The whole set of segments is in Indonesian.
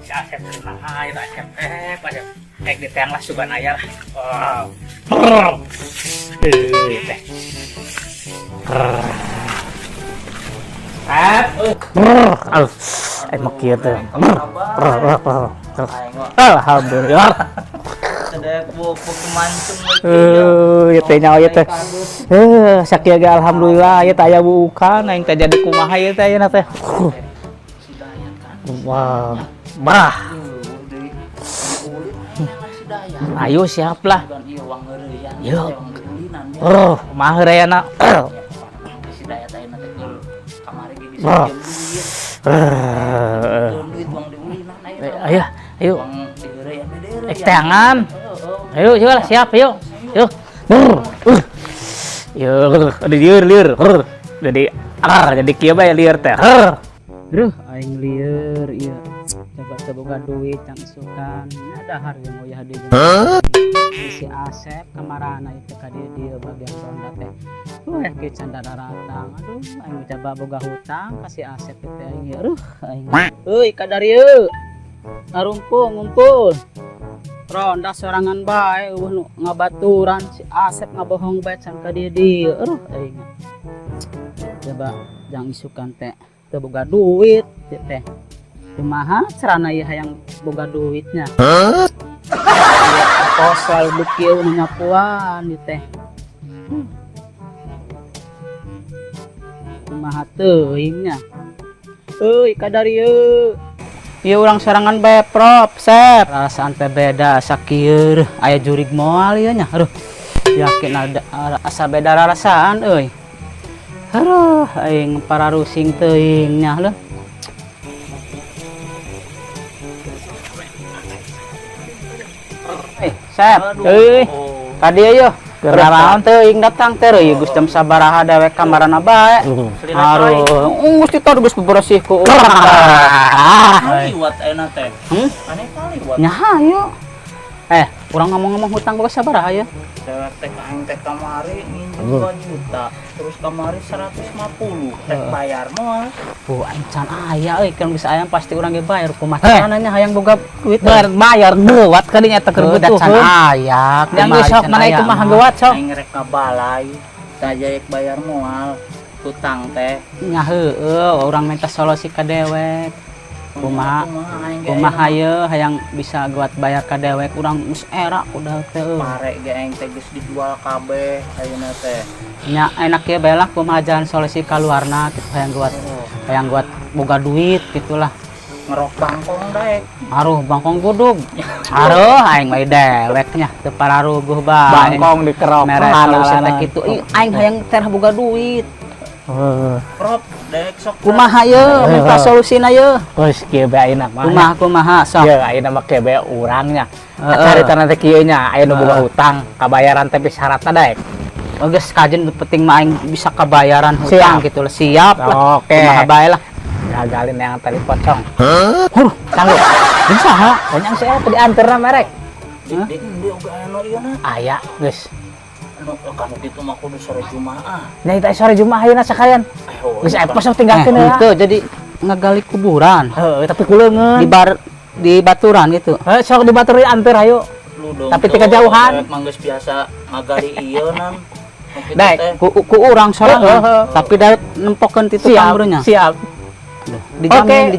Si Asep senang air, Asep. Kayak di teng lah sugan ayah lah. Teh. Emang kieu teh. Alhamdulillah. Sedek buku mancung Ya teh nyawa ya teh. Sakieu ge alhamdulillah ya teh aya bukan aing teh jadi kumaha ya teh ayeuna teh. Wah. Bah. Ayo siap lah. Yuk. Mah heureuyeuna. Si daya teh nanti kamari ge bisa duit uang diulinan Ayo, ayo. uang diheureuyan bede. Tangan. Ayo, coba siap, ayo. Yuk. Yuk, liur. Jadi kieu bae liur teh. Duh, aing lieur ieu. Coba boga duit yang isukan. Ada harga ngoyah di si Asep kamarana itu ka dia bagian ronda teh. Wah, ke canda datang. Aduh, aing coba boga hutang ka si Asep teh aing. Aing. Euy, kadarieu. Ngumpul. Ronda sorangan bae eueuh ngabaturan si Asep ngabohong bae can ka dia. Aing. Coba jang isukan teh. Teu boga duit teh. Kumaha carana ieu hayang boga duitnya? Kosol beukieu nu nyapuan ieu teh. Kumaha teuing nya? Euy kadarieu. Ieu urang sorangan bae prop, Sep. Rasaan teh beda sakieu aya jurig moal ieu nya. Aduh. Yakin ada asa beda rasaan euy. Aduh, aing pararusing teuing nya leuh. Sep, euy. Ka dieu yeuh. Keuraon teuing datang teh reuy Gus jam sabaraha dewek kamarana bae. Aduh, geus ditor geus bebersih ku urang. Liwat ayeuna teh. Ane kaliwat. Nya hayu. Urang ngomong-ngomong hutang boga sabaraha ya? Dewek teh aing teh kamari nginjem 2 juta. Terus kamari 150. Teh bayar moal. Aing can aya euy kan bisa aya pasti urang ge bayar kumaha carana nya hayang boga duit Bayar neuat ka dinya teh keur butuh can aya yang geus sok mana ieu kumaha geuat sok. Aing rek ka balai. Tajayek bayar moal. Hutang teh. nya heueuh urang minta solusi ka dewek. Kumaha ieu hayang bisa buat bayar ka dewek urang geus era udah teh. Pare ge aing teh geus dijual kabeh ayeuna teh. Nya enak ya bae lah kumaha jalan solusi kaluarna kitu hayang buat boga duit gitulah. Ngerok bangkong daek. Aruh bangkong budug. Aruh aing mah dewek nya teu pararuguh bae. Bangkong dikerok mere solusi teh kitu. Aing hayang terah boga duit. Prop daek sok. Kumaha ieu minta solusina ieu. Geus kieu bae ayeuna mah. Kumaha sok. Ieu ayeuna mah kieu bae urang nya. Caritana teh kieu nya aya nu boga hutang, kabayaran teh syaratna daek. Geus kajen penting mah aing bisa kabayaran hutang gitu lah. Siap lah. Oke. Kumaha bae lah. Gagalin yang tadi pocong. Sanggup. Bisa ha? Banyak saya tadi anterna merek. Di oge anu ieu na. Aya, geus. Kan kitu mah kudu sore Jumaah. Nyai teh sore Jumaah ayeuna sakayan. Geus aya pos tinggalkeun ya. Itu jadi ngegali kuburan. Heeh, tapi kuleungeun. Di baturan gitu. Sok di batur anter ayo. Tapi tika jauhan. Manggeus biasa ngagali ieu nan. Daek ku urang sorangan. Tapi daek nempokeun ti tukang beureunya. Siap. Dijamin.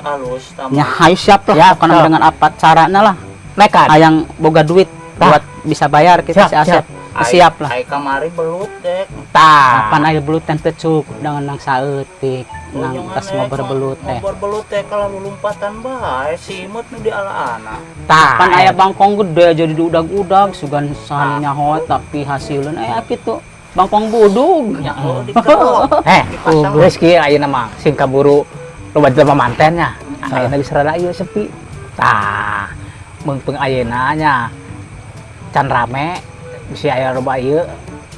Alus Nya hayu siap lah. Pokona dengan apa caranya lah. Nekat. Hayang boga duit buat bisa bayar kita si Asep. Siap lah. Ai kamari belut dek. Kapan aya belut teh teu cukup dengan nang saeutik, nang tas ngobrol belut teh. Ngobrol belut teh kalau lompatan bae simut nu di ala-ana. Kapan aya bangkong gede jadi diudag-udag sugan sahani nyaho tapi hasilna aya kitu. Bangkong budug. Nya dikerok. Geus kieu ayeuna mah sing kaburu loba jelema mantennya. Ayeuna geus rada ieu sepi. Tah, meungpeung ayeuna nya can rame bisa aya loba ieu,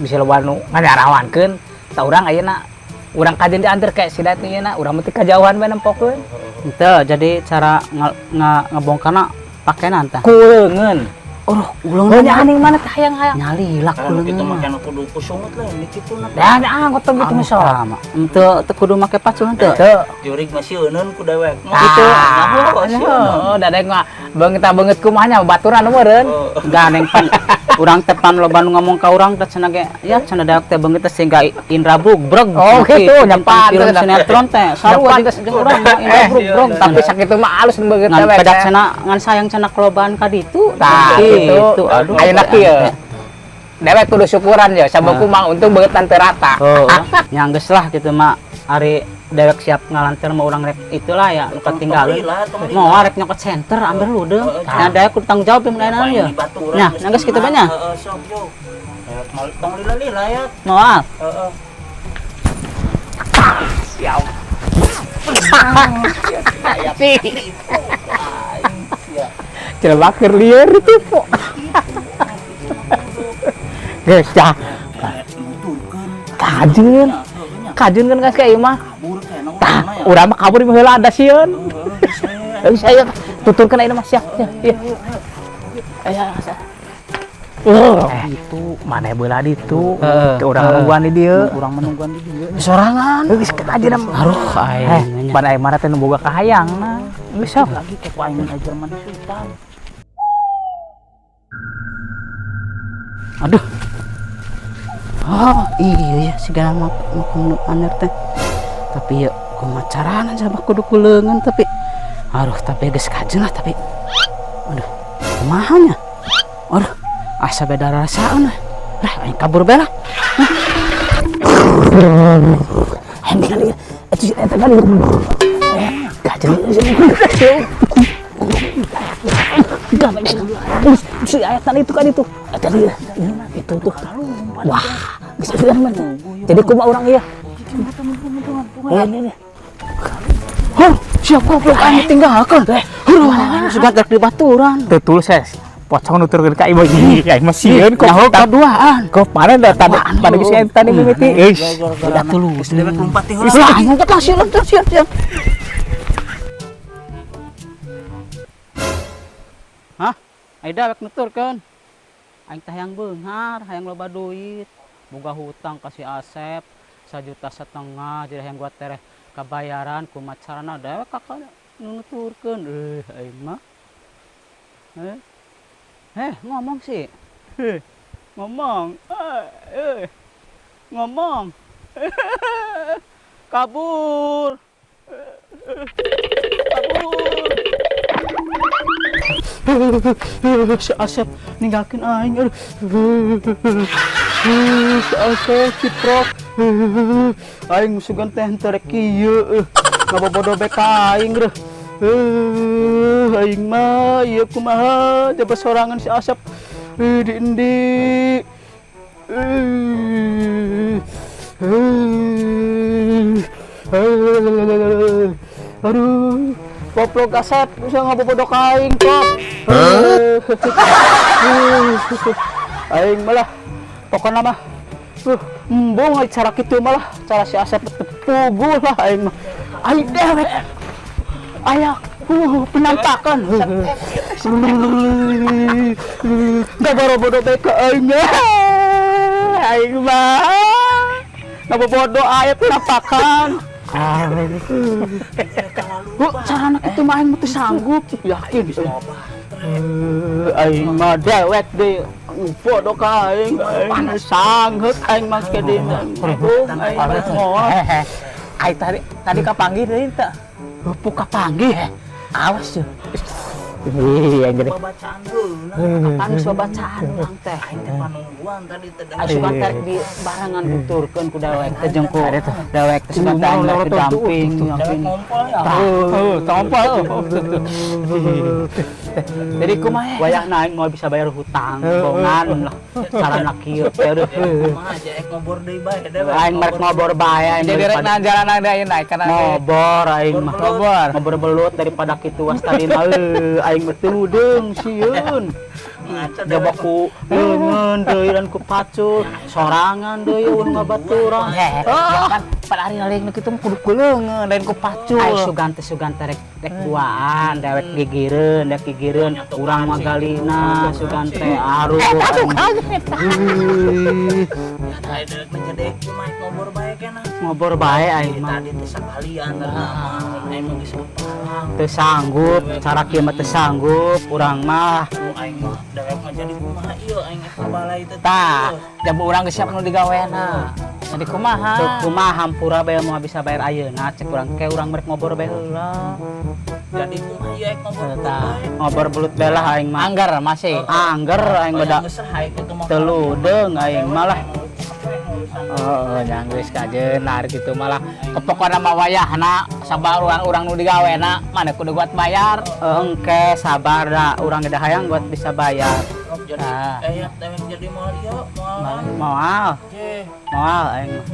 bisa loba nu nganyarawankeun. Tah urang ayeuna urang kajen diantar kayak si dat ieu na, urang mah teu kajauhan bae nempokeun. Henteu jadi cara ngebongkarna pakenan tah. Kuleungeun. ulang Oh nya aning mana teh hayang-hayang. nyalilak Kalau kita ulang. makan kudu kusungut lah ini kitu na. Dan anggot teh gitu misal. Teu kudu make pacul teu. Teu. Jurig masih euneun ku dewek. Itu Oh, dadeng mah beungeut kumanya baturan meureun. Ganeng pan urang teh pan loba nu ngomong ka urang teh cenah ge ya cenah daek teh beungeut teh sehingga Indra Brugreg. Oh, gitu, nyapan film teh. sinetron teh. Sarua jeung urang mah Indra Brugreg. Tapi sakitu mah alus beungeut ngan teh. pedak cenah ngan sayang cenah kelobaan ka ditu. Tah gitu. Aduh. Ayeuna kieu. Dewek kudu syukuran ya sabab kumaha untung beungeut teu rata. Oh, yang geus lah gitu mah ari dewek siap ngalantir mah urang rek itulah ya nu ketinggalan. Mau rek nyokot center ambil ludeung. Nah dewek kudu tanggung jawab mun ya. Nah, geus kitu banyak. Heeh, sok yo. Mau tong lila-lila ya. Moal. Heeh. Siap. Jelema keur lieur itu po. Geus cah. Kajeun. Kajeun kan geus ieu mah. Tah, urang mah kabur mah heula ada sieun. Geus aya tuturkeun ayeuna mah siap. Ieu. Aya. Itu mana beula ditu. Ke urang nungguan di dieu. Urang menungguan di dieu. Sorangan. Geus kajeun mah. Aduh, aing. Pan aya mana teh nu boga kahayangna. Geus sok. Lagi ke aing ajar mah sultan. Aduh. Oh, iya segala makan aner teh. Tapi ya kumaha carana coba kudu kuleungeun tapi aduh tapi geus kajeun lah tapi aduh kumaha nya. Aduh asa beda rasaan lah. Lah aing kabur bae lah. Aing kali itu eta kali. Kajeun. Si ayat tadi itu kan itu. Tadi itu tuh. Wah, bisa man. Jadi kumaha urang ieu? Ini. Hah, siap goblok aing tinggalkeun. Heuh, sudah gerak di baturan. Teu tulus ses. Pocong nuturkeun ka ieu aing mah sieun kok Nyaho kaduaan. kok mana da tadi pada geus aya tadi mimiti. Euy, Udah tulus. Dewek lompat ti heula. Lah, ngangkat lah siap. Hah? Aida wek nuturkeun. Aing teh hayang beunghar, hayang loba duit. Boga hutang kasih Asep 1,5 juta jadi hayang gua tereh kabayaran kumaha carana dewek kakak nu nuturkeun. Aing mah. Ngomong sih. Ngomong. Ngomong. Kabur. Si Asep ninggalkeun aing. Si Asep ciprok. Aing musugan teh henteu rek kieu. Ngabobodo bae ka aing reuh. Aing mah ieu kumaha jabat sorangan si Asep di endi. Aduh, goblok Asep bisa ngabobodo ka aing kok. Aing malah pokokna mah embung cara kitu malah cara si Asep pugu lah aing mah. Aing dewek aya penampakan. Enggak bodo bae ka aing. Aing mah ngabobodo aya penampakan. Carana kitu mah aing teu sanggup yakin. Aing mah dewek deui bodo ka aing sangheut aing mah ke dieu aing moal. Ai tadi kapanggih deui teh. Buka panggih. Awas tuh. Iya jadi. Bacaan heula. Apaan geus babacaan urang teh. Aing teh panungguan tadi teh. Asupan tarik di barangan diturkeun ku dewek teh jeung ku dewek teh sugan teh rek damping yakin. Ngompol ya. Tompol. Jadi kumaha wayahna aing mau bisa bayar hutang bongan lah. Carana kieu teh aduh. Mah aja ek ngobor deui bae dewek. Aing merek ngobor bae aing Jadi rek na jalan ada ayeuna kana ngobor aing mah. Ngobor. Ngobor belut daripada kitu was tadi mah aing mah teu mudeng sieun. Coba ku leungeun deui dan ku pacul sorangan deui ulun ngabaturan. Ya kan pada hari lain kitu kudu kuleungeun lain ku pacul. Ai sugante rek duaan dewek gigireun urang mah galina sugante aruh. Ada menjadi cuma ngobor bae kana. Ngobor bae aing mah. Tadi teh sakalian mah. Emang geus palang. Teu sanggup, cara kieu mah teu sanggup urang mah. Aing mah dewek mah jadi kumaha ieu aing eta balai teh. Tah, jamu urang geus siap nu digawena. Jadi kumaha? Teu kumaha hampura bae mau bisa bayar ayeuna cek urang ke urang merek ngobor bae heula. Jadi kumaha ieu aing ngobor Tah, Ngobor belut bae lah aing mah. anggar masih. Angger aing beda geus saha kitu mah. teu ludeung aing mah lah. Oh, nyanggeus kajeun hari kitu malah kepokona mah wayahna sabar urang nu digawena mana kudu buat bayar. Engke sabar da urang geus hayang buat bisa bayar. Jadi Ah. aya teh jadi moal ieu moal. Moal, Ye. moal aing mah.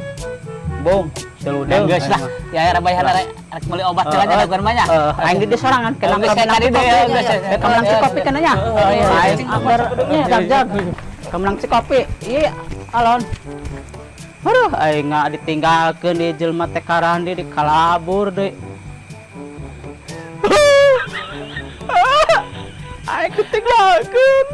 Bung, teu ludeung. Geus lah. Ya era bayar rek meuli obat teh aja bukan banyak. Aing di sorangan kenang Geus kenang tadi kopi. deh, geus. Kemenang si kopi kana nya. Aing anggar jag. Kemenang si kopi. Iya, alon. Aduh, aing ditinggalkeun di jelema teh karahan di kalabur deui. Aing ditinggalkeun.